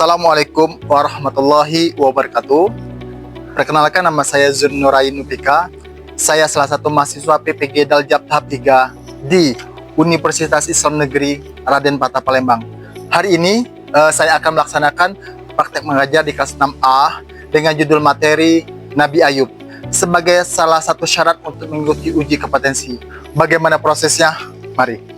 Assalamualaikum warahmatullahi wabarakatuh. Perkenalkan, nama saya Zunnurain Upika. Saya salah satu mahasiswa PPG Daljab tahap 3 di Universitas Islam Negeri Raden Patah Palembang. Hari ini saya akan melaksanakan praktek mengajar di kelas 6A dengan judul materi Nabi Ayub sebagai salah satu syarat untuk mengikuti uji kompetensi. Bagaimana prosesnya? Mari.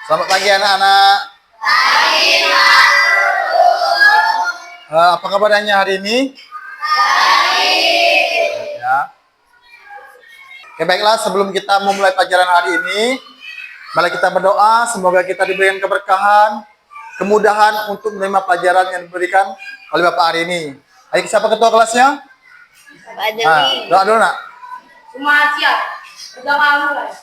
Selamat pagi anak-anak. Pagi, Pak. Apa kabarnya hari ini? Baik. Ya. Oke, baiklah, sebelum kita memulai pelajaran hari ini, mari kita berdoa semoga kita diberikan keberkahan, kemudahan untuk menerima pelajaran yang diberikan oleh Bapak hari ini. Ayo, siapa ketua kelasnya? Pak Dewi. Doa dulu, Nak. Semua siap. Udah malu lah.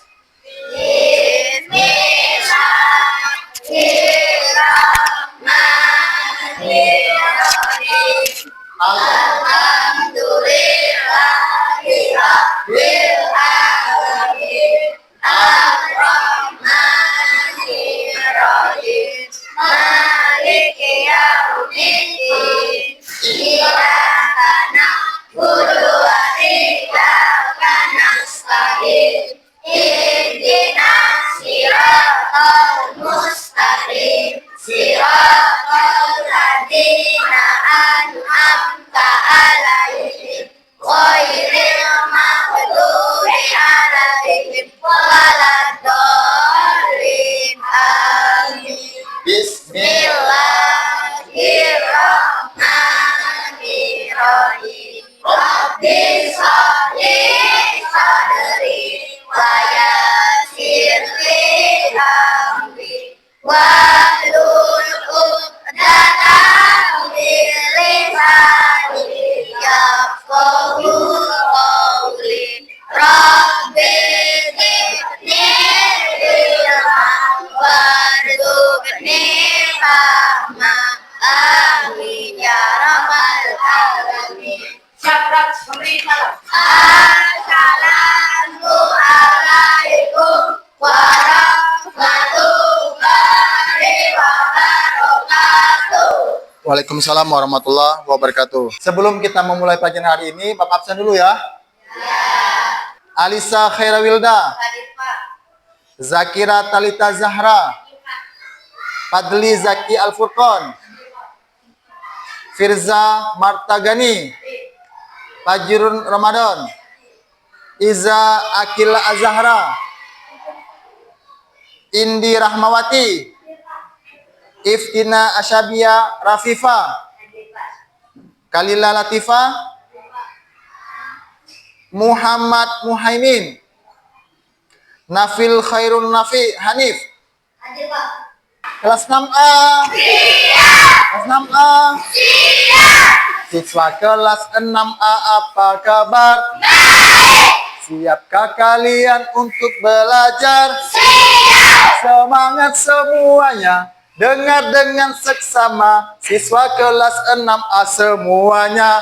Bismillahirrahmanirrahim. Alhamdulillahirabbil alamin. Ar-Rahmanir-Rahim. Maliki yaumiddin. Iyyaka na'budu wa iyyaka nasta'in. Ihdinas siratal mustaqim, siratal ladzina an'amta 'alaihim, ghairil maghdubi 'alaihim waladdallin. Amin. Bismillahirrahmanirrahim. Rabbi sholli sadri wa yassir li amri wahlul 'uqdatam min lisani yafqahu qawli. Rabbi zidni ilman warzuqni fahma. Amin ya rabbal alamin. Syabrak memberi salam. Assalamualaikum warahmatullahi wabarakatuh. Waalaikumsalam warahmatullahi wabarakatuh. Sebelum kita memulai pelajaran hari ini, Bapak absen dulu ya. Alisa Khairawilda, Zakira Talita Zahra, Padli Zaki Al-Furqan, Firza Martagani, Fajrun Ramadan, Iza Akila Azahra, Indi Rahmawati, Iftina Asyabia Rafifa, Kalila Latifa, Muhammad Muhaimin, Nafil Khairun Nafi Hanif. Kelas 6A. Kelas 6A. Siswa kelas 6A, apa kabar? Baik. Siapkah kalian untuk belajar? Siap. Semangat semuanya. Dengar dengan seksama. Siswa kelas 6A semuanya.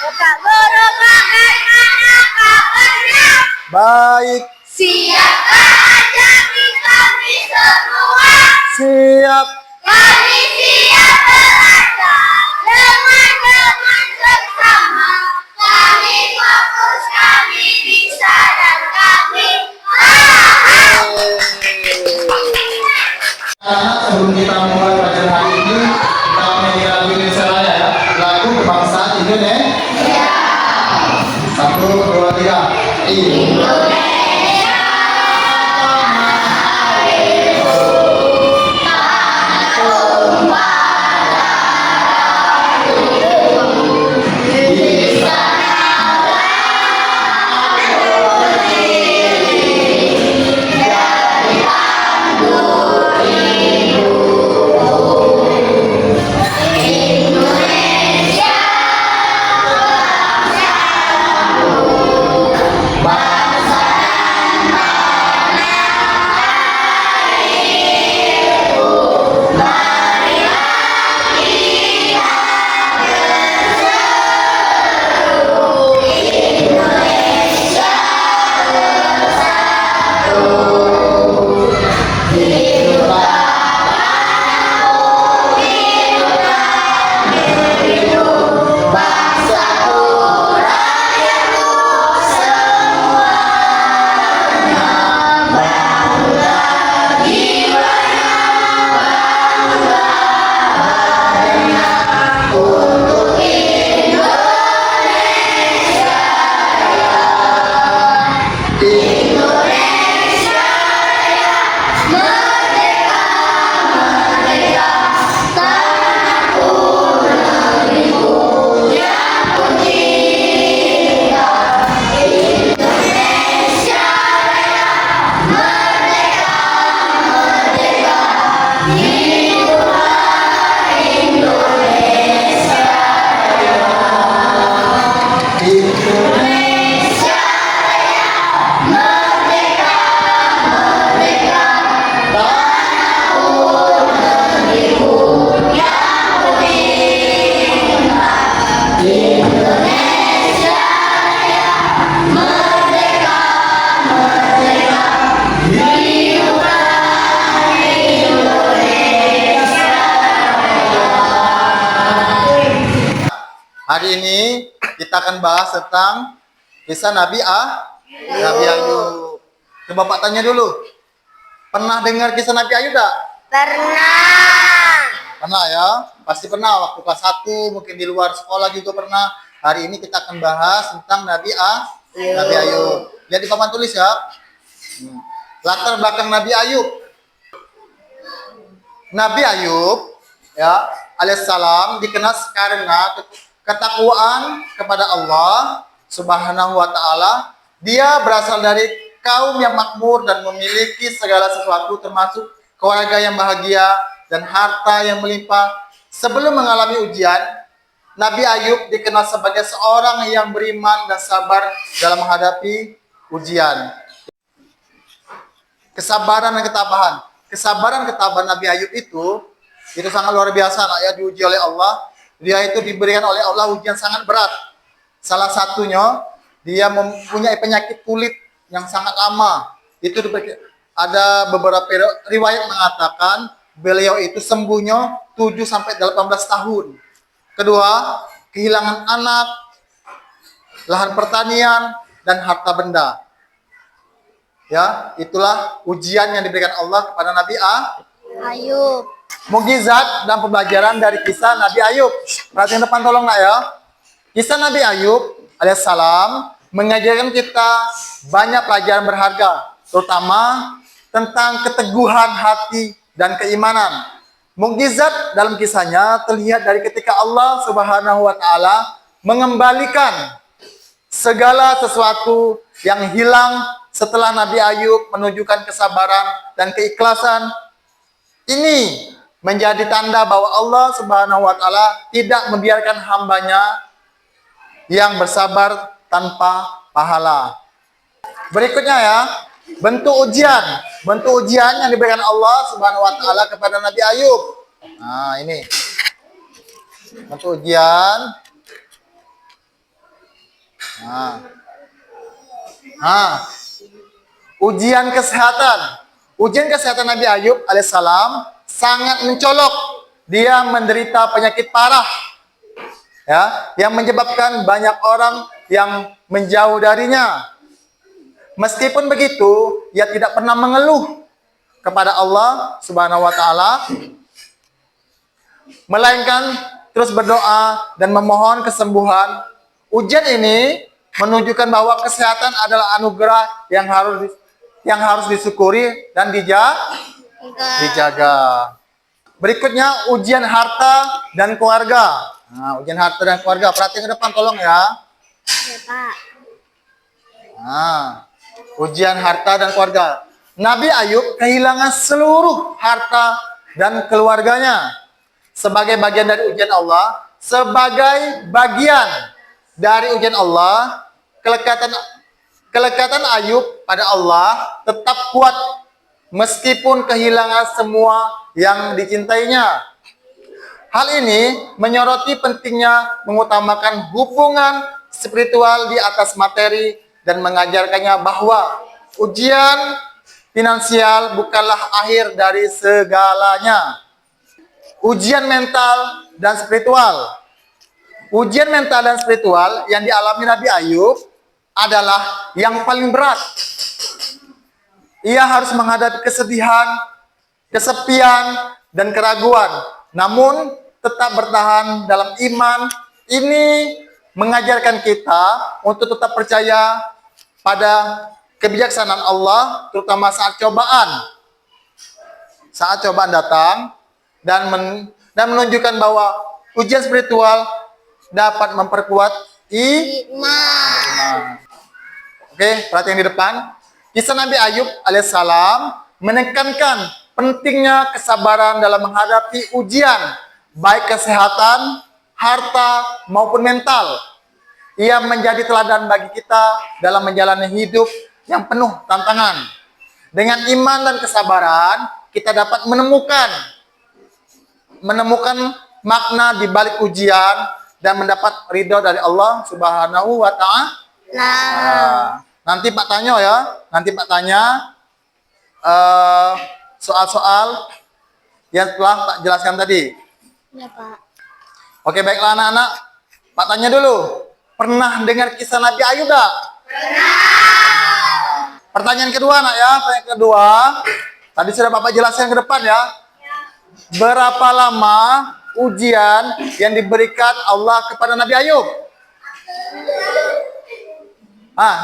Bapak guru, bagaimana kabarnya? Baik. Siapkah ajabi kami semua? Siap. Kami siap belajar dengan seksama. Kami fokus, kami bisa Hari ini kita akan bahas tentang kisah Nabi Ayub. Coba Pak tanya dulu. Pernah dengar kisah Nabi Ayub tak? Pernah. Pernah ya? Pasti pernah. Waktu kelas 1, mungkin di luar sekolah juga pernah. Hari ini kita akan bahas tentang Nabi Ayub. Lihat di papan tulis ya. Latar belakang Nabi Ayub. Nabi Ayub ya alaihissalam dikenal karena ketakwaan kepada Allah Subhanahu wa taala. Dia berasal dari kaum yang makmur dan memiliki segala sesuatu termasuk keluarga yang bahagia dan harta yang melimpah. Sebelum mengalami ujian, Nabi Ayub dikenal sebagai seorang yang beriman dan sabar dalam menghadapi ujian. Kesabaran dan ketabahan. Kesabaran ketabahan Nabi Ayub itu sangat luar biasa, nak ya, diuji oleh Allah. Dia itu diberikan oleh Allah ujian sangat berat. Salah satunya dia mempunyai penyakit kulit yang sangat lama. Itu ada beberapa riwayat mengatakan beliau itu sembuhnya 7 sampai 18 tahun. Kedua, kehilangan anak, lahan pertanian dan harta benda. Ya, itulah ujian yang diberikan Allah kepada Nabi Ayub. Mukjizat dan pembelajaran dari kisah Nabi Ayub. Perhatian depan tolong nak ya. Kisah Nabi Ayub alaihissalam mengajarkan kita banyak pelajaran berharga, terutama tentang keteguhan hati dan keimanan. Mukjizat dalam kisahnya terlihat dari ketika Allah Subhanahu wa taala mengembalikan segala sesuatu yang hilang setelah Nabi Ayub menunjukkan kesabaran dan keikhlasan. Ini menjadi tanda bahwa Allah Subhanahu wa taala tidak membiarkan hambanya yang bersabar tanpa pahala. Berikutnya ya, bentuk ujian. Bentuk ujian yang diberikan Allah Subhanahu wa taala kepada Nabi Ayub. Nah, ini. Bentuk ujian. Ujian kesehatan. Ujian kesehatan Nabi Ayub alaihissalam sangat mencolok. Dia menderita penyakit parah, ya, yang menyebabkan banyak orang yang menjauh darinya. Meskipun begitu, ia tidak pernah mengeluh kepada Allah Subhanahu wa taala, melainkan terus berdoa dan memohon kesembuhan. Ujian ini menunjukkan bahwa kesehatan adalah anugerah yang harus disyukuri dan dijaga. Berikutnya ujian harta dan keluarga. Nah, ujian harta dan keluarga. Perhatikan ke depan tolong ya. Ya, Pak. Nah, ujian harta dan keluarga. Nabi Ayub kehilangan seluruh harta dan keluarganya sebagai bagian dari ujian Allah. Sebagai bagian dari ujian Allah, kelekatan Ayub pada Allah tetap kuat meskipun kehilangan semua yang dicintainya. Hal ini menyoroti pentingnya mengutamakan hubungan spiritual di atas materi dan mengajarkannya bahwa ujian finansial bukanlah akhir dari segalanya. Ujian mental dan spiritual. Ujian mental dan spiritual yang dialami Nabi Ayub adalah yang paling berat. Ia harus menghadapi kesedihan, kesepian, dan keraguan. Namun tetap bertahan dalam iman. Ini mengajarkan kita untuk tetap percaya pada kebijaksanaan Allah, terutama saat cobaan. Saat cobaan datang dan menunjukkan bahwa ujian spiritual dapat memperkuat iman. Oke, perhatian di depan. Kisah Nabi Ayub alaihissalam menekankan pentingnya kesabaran dalam menghadapi ujian, baik kesehatan, harta, maupun mental. Ia menjadi teladan bagi kita dalam menjalani hidup yang penuh tantangan. Dengan iman dan kesabaran, kita dapat menemukan makna di balik ujian dan mendapat ridho dari Allah Subhanahu wa taala. Nanti Pak tanya ya, soal-soal yang telah Pak jelaskan tadi. Ya, Pak. Oke, baiklah anak-anak. Pak tanya dulu, pernah dengar kisah Nabi Ayub enggak? Pertanyaan kedua nak ya, pertanyaan kedua. Tadi sudah Bapak jelaskan ke depan ya. Berapa lama ujian yang diberikan Allah kepada Nabi Ayub?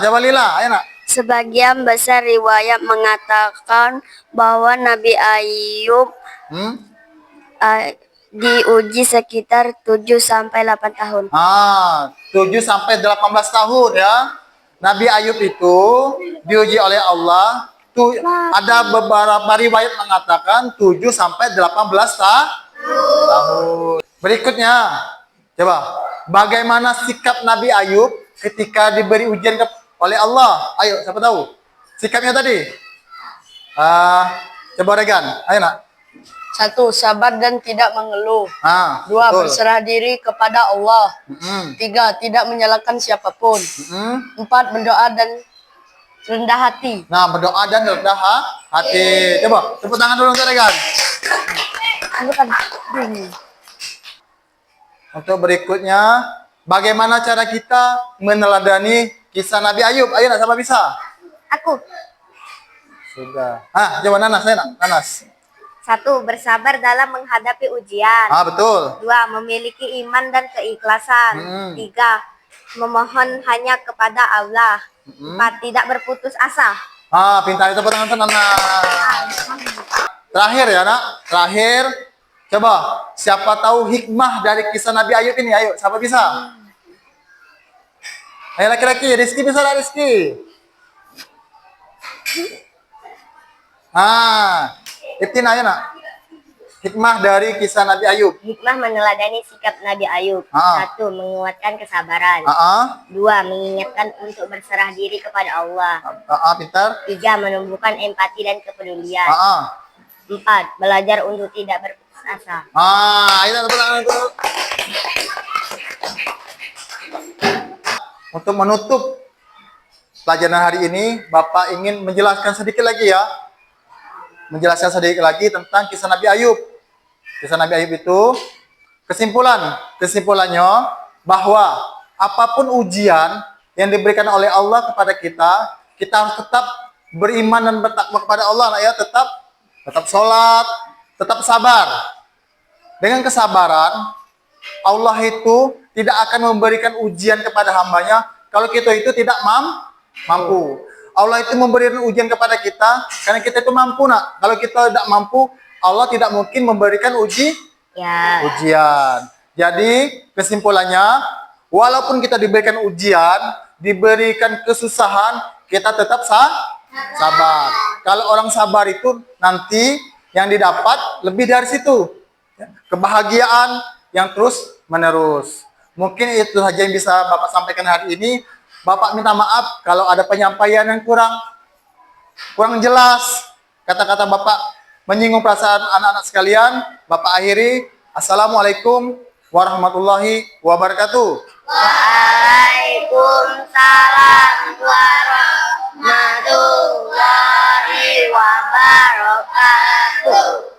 Jawab Lila, ayo nak. Sebagian besar riwayat mengatakan bahwa Nabi Ayub diuji sekitar 7 sampai 8 tahun. 7 sampai 18 tahun ya. Nabi Ayub itu diuji oleh Allah. Ada beberapa riwayat mengatakan 7 sampai 18 tahun. Berikutnya, coba bagaimana sikap Nabi Ayub ketika diberi ujian oleh Allah? Ayo, siapa tahu sikapnya tadi? Coba Regan, ayo nak. 1. Sabar dan tidak mengeluh. 2. Betul. Berserah diri kepada Allah. 3. Tidak menyalahkan siapapun. 4. Berdoa dan rendah hati. Nah, berdoa dan rendah hati. Coba, tepuk tangan dulu untuk Regan. Untuk berikutnya, bagaimana cara kita meneladani kisah Nabi Ayub? Ayo nak, siapa bisa? Aku. Sudah. Coba Nanas, ayo nak. Nanas. 1. Bersabar dalam menghadapi ujian. Betul. 2. Memiliki iman dan keikhlasan. 3. Memohon hanya kepada Allah. 4. Tidak berputus asa. Pintar itu, tepuk tangan untuk Nanas. Terakhir ya nak, terakhir. Coba, siapa tahu hikmah dari kisah Nabi Ayub ini? Ayo, siapa bisa? Ayo laki-laki, Rizky bisa lah Rizky. Ibtin ayo nak. Hikmah dari kisah Nabi Ayub. Hikmah meneladani sikap Nabi Ayub. 1. Menguatkan kesabaran. 2. Mengingatkan untuk berserah diri kepada Allah. Pintar. 3. Menumbuhkan empati dan kepedulian. 4. Belajar untuk tidak berputus asa. Ayo tepuk tangan dulu. Untuk menutup pelajaran hari ini, Bapak ingin menjelaskan sedikit lagi ya. Menjelaskan sedikit lagi tentang kisah Nabi Ayub. Kisah Nabi Ayub itu kesimpulannya bahwa apapun ujian yang diberikan oleh Allah kepada kita, kita harus tetap beriman dan bertakwa kepada Allah, ya, tetap sholat, tetap sabar. Dengan kesabaran, Allah itu tidak akan memberikan ujian kepada hambanya kalau kita itu tidak mampu. Allah itu memberikan ujian kepada kita karena kita itu mampu nak. Kalau kita tidak mampu, Allah tidak mungkin memberikan ujian. Jadi kesimpulannya, walaupun kita diberikan ujian, diberikan kesusahan, kita tetap sabar. Kalau orang sabar itu nanti yang didapat lebih dari situ, kebahagiaan yang terus menerus. Mungkin itu saja yang bisa Bapak sampaikan hari ini. Bapak minta maaf kalau ada penyampaian yang kurang jelas. Kata-kata Bapak menyinggung perasaan anak-anak sekalian. Bapak akhiri. Assalamualaikum warahmatullahi wabarakatuh. Waalaikumsalam warahmatullahi wabarakatuh.